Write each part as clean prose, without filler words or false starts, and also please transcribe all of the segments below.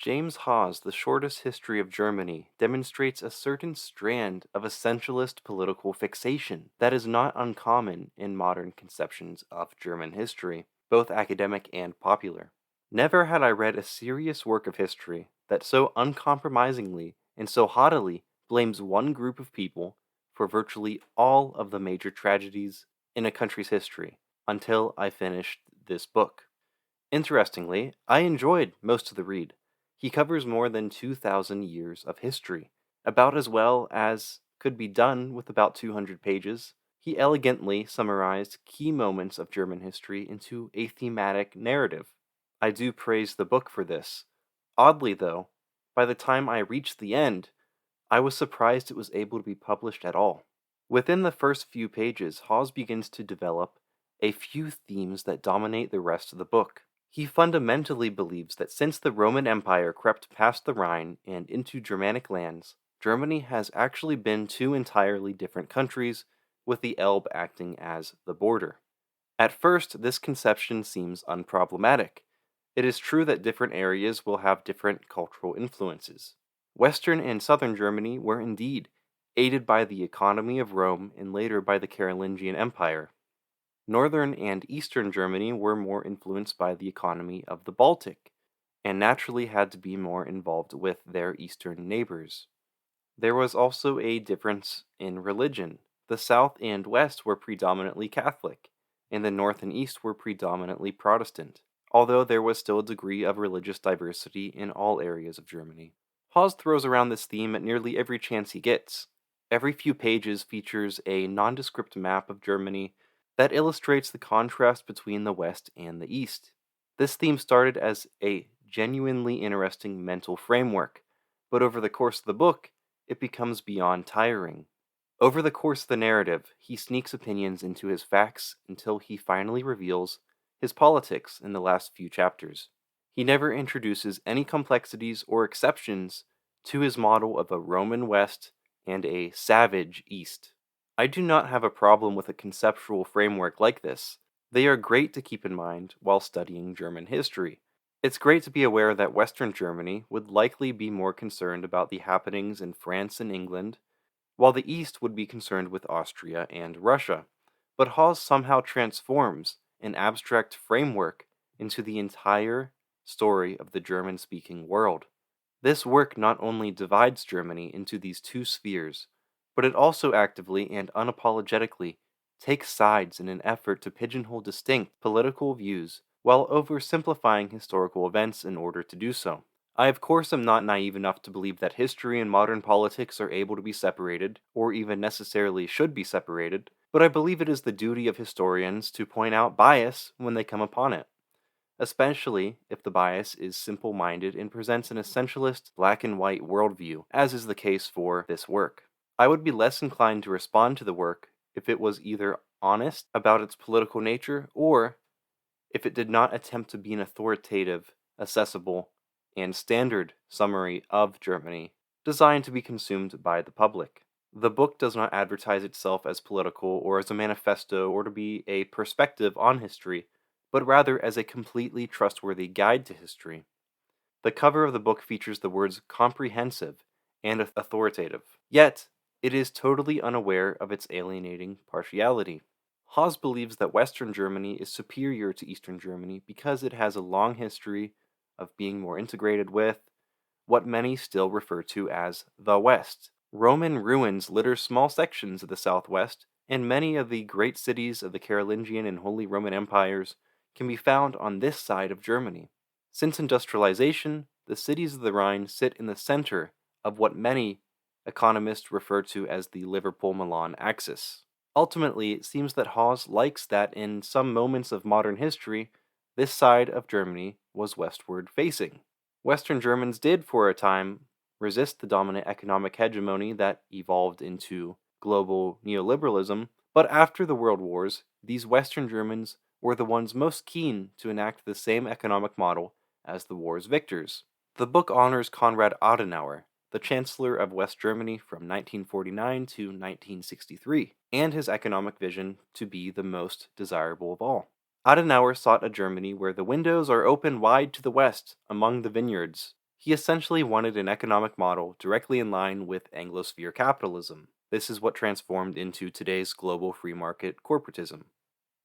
James Hawes' The Shortest History of Germany demonstrates a certain strand of essentialist political fixation that is not uncommon in modern conceptions of German history, both academic and popular. Never had I read a serious work of history that so uncompromisingly and so haughtily blames one group of people for virtually all of the major tragedies in a country's history until I finished this book. Interestingly, I enjoyed most of the read. He covers more than 2,000 years of history, about as well as could be done with about 200 pages. He elegantly summarized key moments of German history into a thematic narrative. I do praise the book for this. Oddly, though, by the time I reached the end, I was surprised it was able to be published at all. Within the first few pages, Hawes begins to develop a few themes that dominate the rest of the book. He fundamentally believes that since the Roman Empire crept past the Rhine and into Germanic lands, Germany has actually been two entirely different countries, with the Elbe acting as the border. At first, this conception seems unproblematic. It is true that different areas will have different cultural influences. Western and southern Germany were indeed aided by the economy of Rome and later by the Carolingian Empire. Northern and eastern Germany were more influenced by the economy of the Baltic, and naturally had to be more involved with their eastern neighbors. There was also a difference in religion. The south and west were predominantly Catholic, and the north and east were predominantly Protestant, although there was still a degree of religious diversity in all areas of Germany. Hawes throws around this theme at nearly every chance he gets. Every few pages features a nondescript map of Germany that illustrates the contrast between the West and the East. This theme started as a genuinely interesting mental framework, but over the course of the book, it becomes beyond tiring. Over the course of the narrative, he sneaks opinions into his facts until he finally reveals his politics in the last few chapters. He never introduces any complexities or exceptions to his model of a Roman West and a savage East. I do not have a problem with a conceptual framework like this. They are great to keep in mind while studying German history. It's great to be aware that Western Germany would likely be more concerned about the happenings in France and England, while the East would be concerned with Austria and Russia. But Hawes somehow transforms an abstract framework into the entire story of the German speaking world. This work not only divides Germany into these two spheres, but it also actively and unapologetically takes sides in an effort to pigeonhole distinct political views while oversimplifying historical events in order to do so. I, of course, am not naive enough to believe that history and modern politics are able to be separated, or even necessarily should be separated, but I believe it is the duty of historians to point out bias when they come upon it, especially if the bias is simple minded and presents an essentialist, black and white worldview, as is the case for this work. I would be less inclined to respond to the work if it was either honest about its political nature or if it did not attempt to be an authoritative, accessible, and standard summary of Germany designed to be consumed by the public. The book does not advertise itself as political or as a manifesto or to be a perspective on history, but rather as a completely trustworthy guide to history. The cover of the book features the words comprehensive and authoritative, yet it is totally unaware of its alienating partiality. Hawes believes that Western Germany is superior to Eastern Germany because it has a long history of being more integrated with what many still refer to as the West. Roman ruins litter small sections of the Southwest, and many of the great cities of the Carolingian and Holy Roman Empires can be found on this side of Germany. Since industrialization, the cities of the Rhine sit in the center of what many economists refer to as the Liverpool-Milan axis. Ultimately, it seems that Hawes likes that in some moments of modern history, this side of Germany was westward facing. Western Germans did, for a time, resist the dominant economic hegemony that evolved into global neoliberalism, but after the World Wars, these Western Germans were the ones most keen to enact the same economic model as the war's victors. The book honors Konrad Adenauer, the Chancellor of West Germany from 1949 to 1963, and his economic vision to be the most desirable of all. Adenauer sought a Germany where the windows are open wide to the west among the vineyards. He essentially wanted an economic model directly in line with Anglosphere capitalism. This is what transformed into today's global free market corporatism.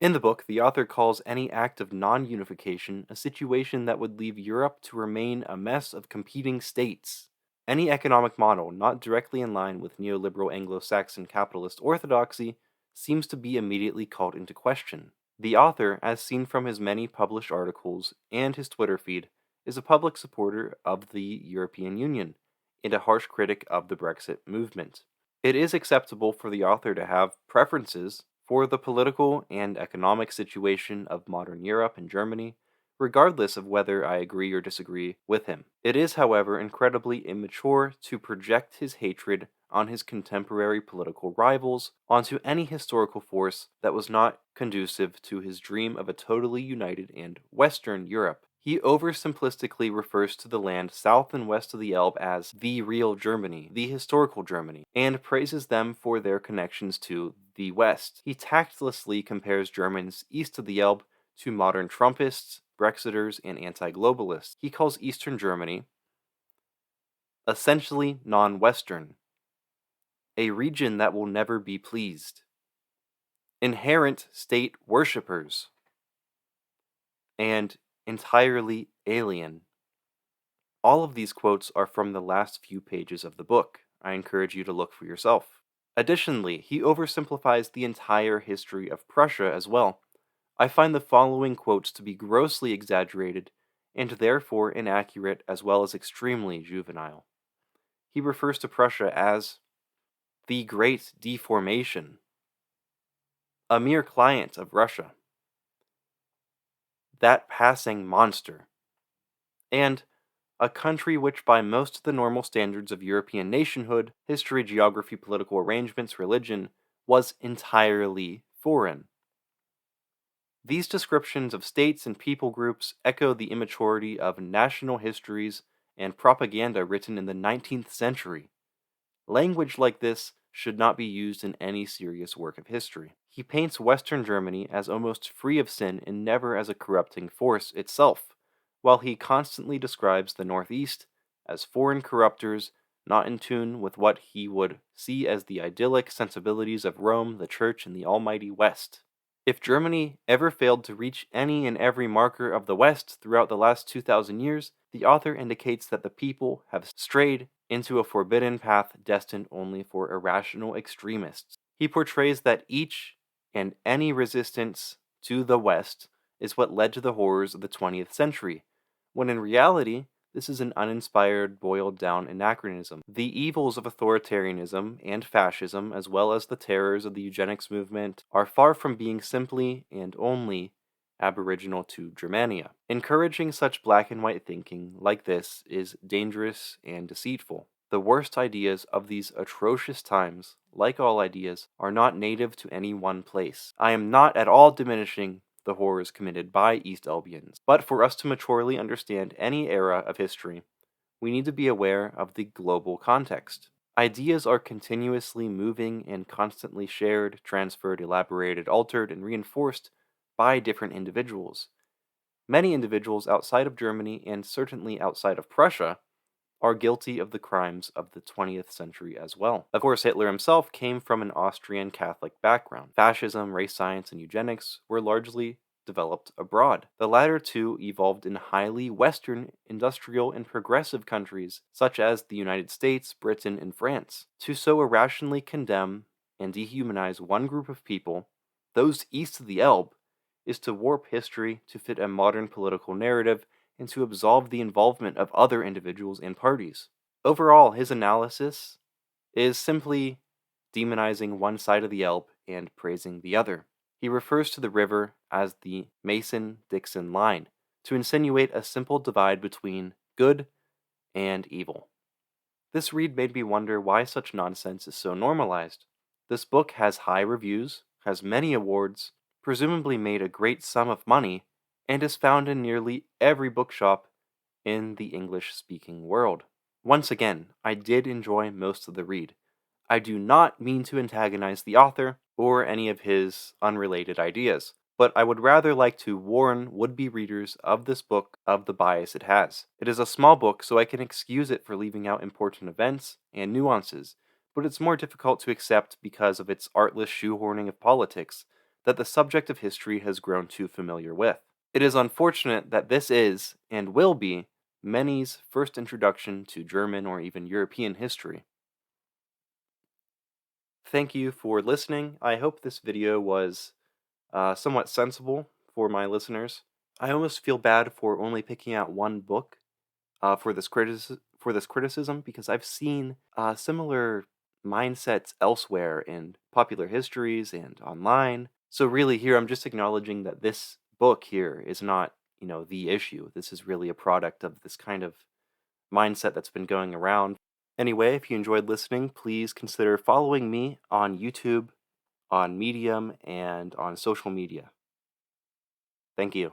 In the book, the author calls any act of non unification a situation that would leave Europe to remain a mess of competing states. Any economic model not directly in line with neoliberal Anglo Saxon capitalist orthodoxy seems to be immediately called into question. The author, as seen from his many published articles and his Twitter feed, is a public supporter of the European Union and a harsh critic of the Brexit movement. It is acceptable for the author to have preferences for the political and economic situation of modern Europe and Germany, regardless of whether I agree or disagree with him. It is, however, incredibly immature to project his hatred on his contemporary political rivals onto any historical force that was not conducive to his dream of a totally united and Western Europe. He oversimplistically refers to the land south and west of the Elbe as the real Germany, the historical Germany, and praises them for their connections to the West. He tactlessly compares Germans east of the Elbe to modern Trumpists, Brexiters, and anti-globalists. He calls Eastern Germany essentially non-Western, a region that will never be pleased, inherent state worshippers, and entirely alien. All of these quotes are from the last few pages of the book. I encourage you to look for yourself. Additionally, he oversimplifies the entire history of Prussia as well. I find the following quotes to be grossly exaggerated and therefore inaccurate as well as extremely juvenile. He refers to Prussia as the Great Deformation, a mere client of Russia, that passing monster, and a country which, by most of the normal standards of European nationhood, history, geography, political arrangements, religion, was entirely foreign. These descriptions of states and people groups echo the immaturity of national histories and propaganda written in the 19th century. Language like this should not be used in any serious work of history. He paints Western Germany as almost free of sin and never as a corrupting force itself, while he constantly describes the Northeast as foreign corruptors not in tune with what he would see as the idyllic sensibilities of Rome, the Church, and the almighty West. If Germany ever failed to reach any and every marker of the West throughout the last 2,000 years, the author indicates that the people have strayed into a forbidden path destined only for irrational extremists. He portrays that each and any resistance to the West is what led to the horrors of the 20th century, when in reality, this is an uninspired, boiled down anachronism. The evils of authoritarianism and fascism, as well as the terrors of the eugenics movement, are far from being simply and only aboriginal to Germania. Encouraging such black and white thinking like this is dangerous and deceitful. The worst ideas of these atrocious times, like all ideas, are not native to any one place. I am not at all diminishing the horrors committed by East Albians, but for us to maturely understand any era of history, we need to be aware of the global context. Ideas are continuously moving and constantly shared, transferred, elaborated, altered, and reinforced by different individuals. Many individuals outside of Germany, and certainly outside of Prussia, are guilty of the crimes of the 20th century as well. Of course, Hitler himself came from an Austrian Catholic background. Fascism, race science, and eugenics were largely developed abroad. The latter two evolved in highly Western, industrial, and progressive countries, such as the United States, Britain, and France. To so irrationally condemn and dehumanize one group of people, those east of the Elbe, is to warp history to fit a modern political narrative and to absolve the involvement of other individuals and parties. Overall, his analysis is simply demonizing one side of the Elbe and praising the other. He refers to the river as the Mason-Dixon line to insinuate a simple divide between good and evil. This read made me wonder why such nonsense is so normalized. This book has high reviews, has many awards, presumably made a great sum of money, and is found in nearly every bookshop in the English-speaking world. Once again, I did enjoy most of the read. I do not mean to antagonize the author or any of his unrelated ideas, but I would rather like to warn would-be readers of this book of the bias it has. It is a small book, so I can excuse it for leaving out important events and nuances, but it's more difficult to accept because of its artless shoehorning of politics that the subject of history has grown too familiar with. It is unfortunate that this is, and will be, many's first introduction to German or even European history. Thank you for listening. I hope this video was somewhat sensible for my listeners. I almost feel bad for only picking out one book for this criticism because I've seen similar mindsets elsewhere in popular histories and online. So really, here I'm just acknowledging that this book here is not, the issue. This is really a product of this kind of mindset that's been going around. Anyway, if you enjoyed listening, please consider following me on YouTube, on Medium, and on social media. Thank you.